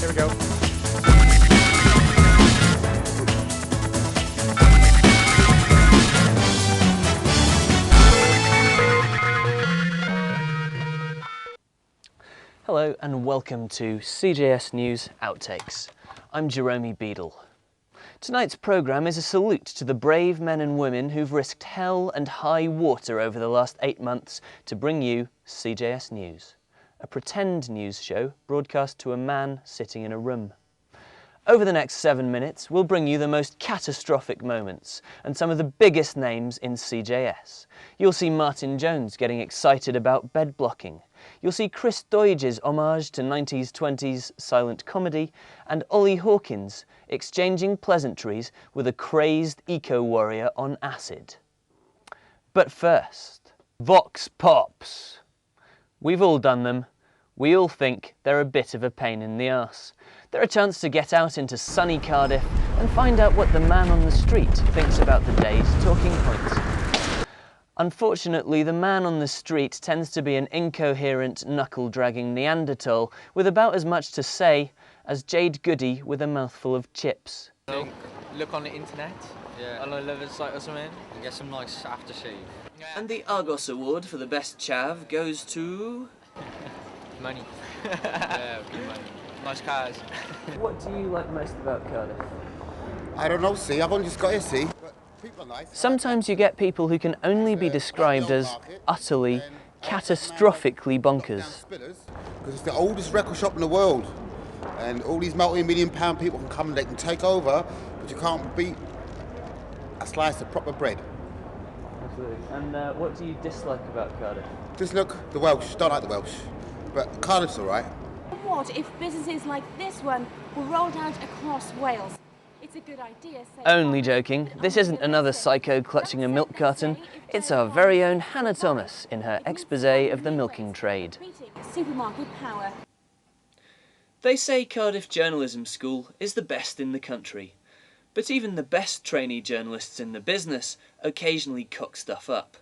Here we go. Hello and welcome to CJS News Outtakes. I'm Jerome Beadle. Tonight's programme is a salute to the brave men and women who've risked hell and high water over the last 8 months to bring you CJS News, a pretend news show broadcast to a man sitting in a room. Over the next 7 minutes, we'll bring you the most catastrophic moments and some of the biggest names in CJS. You'll see Martin Jones getting excited about bed blocking. You'll see Chris Doidge's homage to 90s-20s silent comedy, and Ollie Hawkins exchanging pleasantries with a crazed eco-warrior on acid. But first, Vox Pops. We've all done them. We all think they're a bit of a pain in the arse. They're a chance to get out into sunny Cardiff and find out what the man on the street thinks about the day's talking points. Unfortunately, the man on the street tends to be an incoherent, knuckle-dragging Neanderthal with about as much to say as Jade Goody with a mouthful of chips. Look on the internet, on a leather site or something, and get some nice aftershave. And the Argos Award for the best chav goes to... Money. Yeah, good money. Nice cars. What do you like most about Cardiff? I don't know, see, I've only just got here, see. But people are nice. Sometimes you get people who can only be described as utterly, catastrophically bonkers. Because it's the oldest record shop in the world. And all these multi-million-pound people can come and they can take over, but you can't beat a slice of proper bread. Absolutely. And what do you dislike about Cardiff? Just look, the Welsh, don't like the Welsh. But Cardiff's all right. What if businesses like this one were rolled out across Wales? It's a good idea. Only joking. This isn't another psycho clutching a milk carton. It's our very own Hannah Thomas in her exposé of the milking trade. Supermarket power. They say Cardiff Journalism School is the best in the country. But even the best trainee journalists in the business occasionally cock stuff up.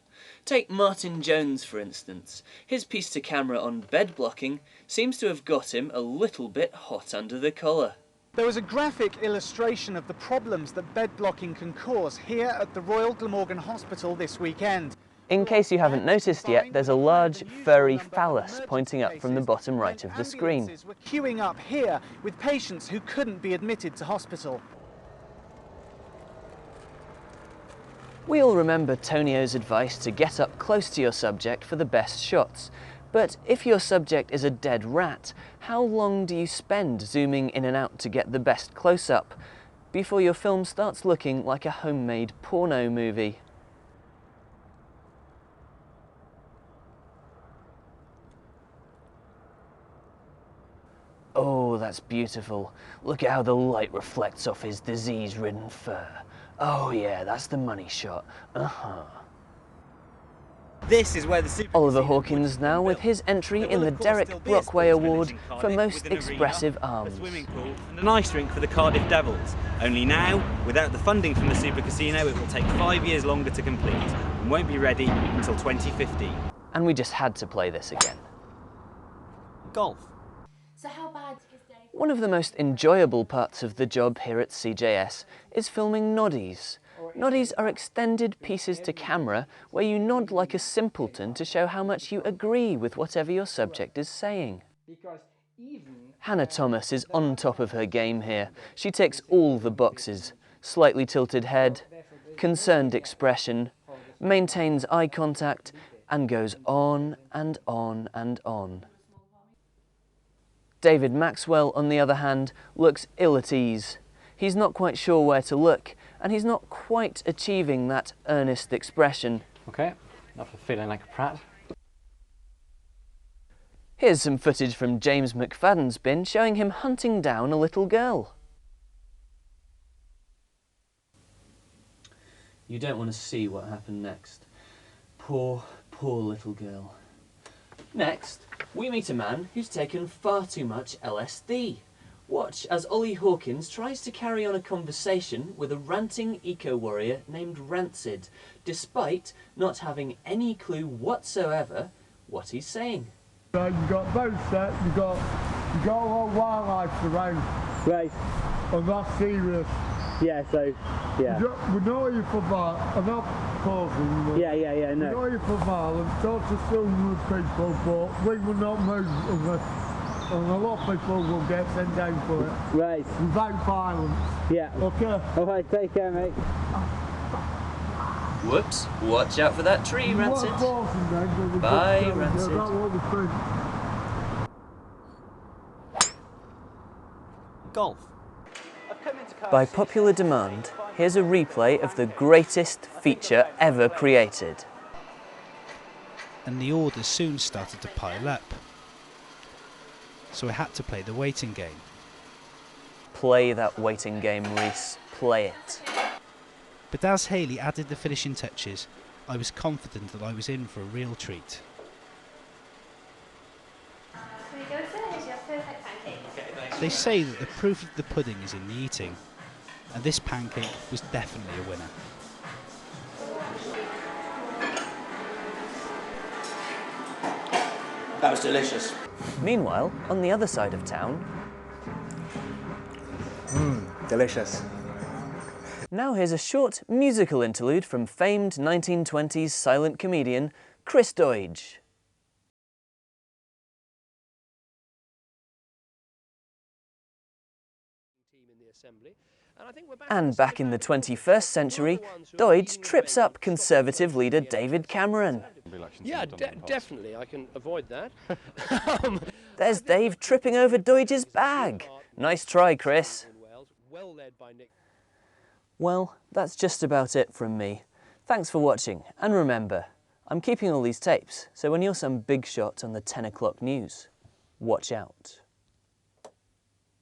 Take Martin Jones, for instance. His piece to camera on bed blocking seems to have got him a little bit hot under the collar. There was a graphic illustration of the problems that bed blocking can cause here at the Royal Glamorgan Hospital this weekend. In case you haven't noticed yet, there's a large, furry phallus pointing up from the bottom right of the screen. We're queuing up here with patients who couldn't be admitted to hospital. We all remember Tonio's advice to get up close to your subject for the best shots. But if your subject is a dead rat, how long do you spend zooming in and out to get the best close-up before your film starts looking like a homemade porno movie? Oh, that's beautiful. Look at how the light reflects off his disease-ridden fur. Oh yeah, that's the money shot. This is where the Oliver Hawkins now with his entry in the Derek Brockway Award for Most Expressive Arms. Swimming pool and an ice rink for the Cardiff Devils. Only now, without the funding from the Super Casino, it will take 5 years longer to complete and won't be ready until 2050. And we just had to play this again. Golf. So how bad is Dave? One of the most enjoyable parts of the job here at CJS is filming noddies. Noddies are extended pieces to camera where you nod like a simpleton to show how much you agree with whatever your subject is saying. Hannah Thomas is on top of her game here. She ticks all the boxes. Slightly tilted head, concerned expression, maintains eye contact, and goes on and on and on. David Maxwell, on the other hand, looks ill at ease. He's not quite sure where to look, and he's not quite achieving that earnest expression. Okay, enough of feeling like a prat. Here's some footage from James McFadden's bin showing him hunting down a little girl. You don't want to see what happened next. Poor, poor little girl. Next, we meet a man who's taken far too much LSD. Watch as Ollie Hawkins tries to carry on a conversation with a ranting eco-warrior named Rancid, despite not having any clue whatsoever what he's saying. You've got both sets, you've got You got a lot of wildlife around. Right. And that's serious. Yeah, so, yeah. We know you're for violence. I'm not causing you. Yeah, no. We know you're for violence. Talk to some people, but we will not move unless. And a lot of people will get sent down for it. Right. Without violence. Yeah. Okay. Alright, take care, mate. Whoops, watch out for that tree, Rancid. Bye, Rancid. Golf. By popular demand, here's a replay of the greatest feature ever created. And the orders soon started to pile up. So I had to play the waiting game. Play that waiting game, Reese. Play it. But as Hayley added the finishing touches, I was confident that I was in for a real treat. They say that the proof of the pudding is in the eating, and this pancake was definitely a winner. That was delicious. Meanwhile, on the other side of town... Delicious. Now here's a short musical interlude from famed 1920s silent comedian Chris Doidge. And back in the 21st century, Doidge trips up Conservative leader David Cameron. Yeah, definitely, I can avoid that. There's Dave tripping over Doidge's bag. Nice try, Chris. Well, that's just about it from me. Thanks for watching, and remember, I'm keeping all these tapes, so when you're some big shot on the 10 o'clock news, watch out.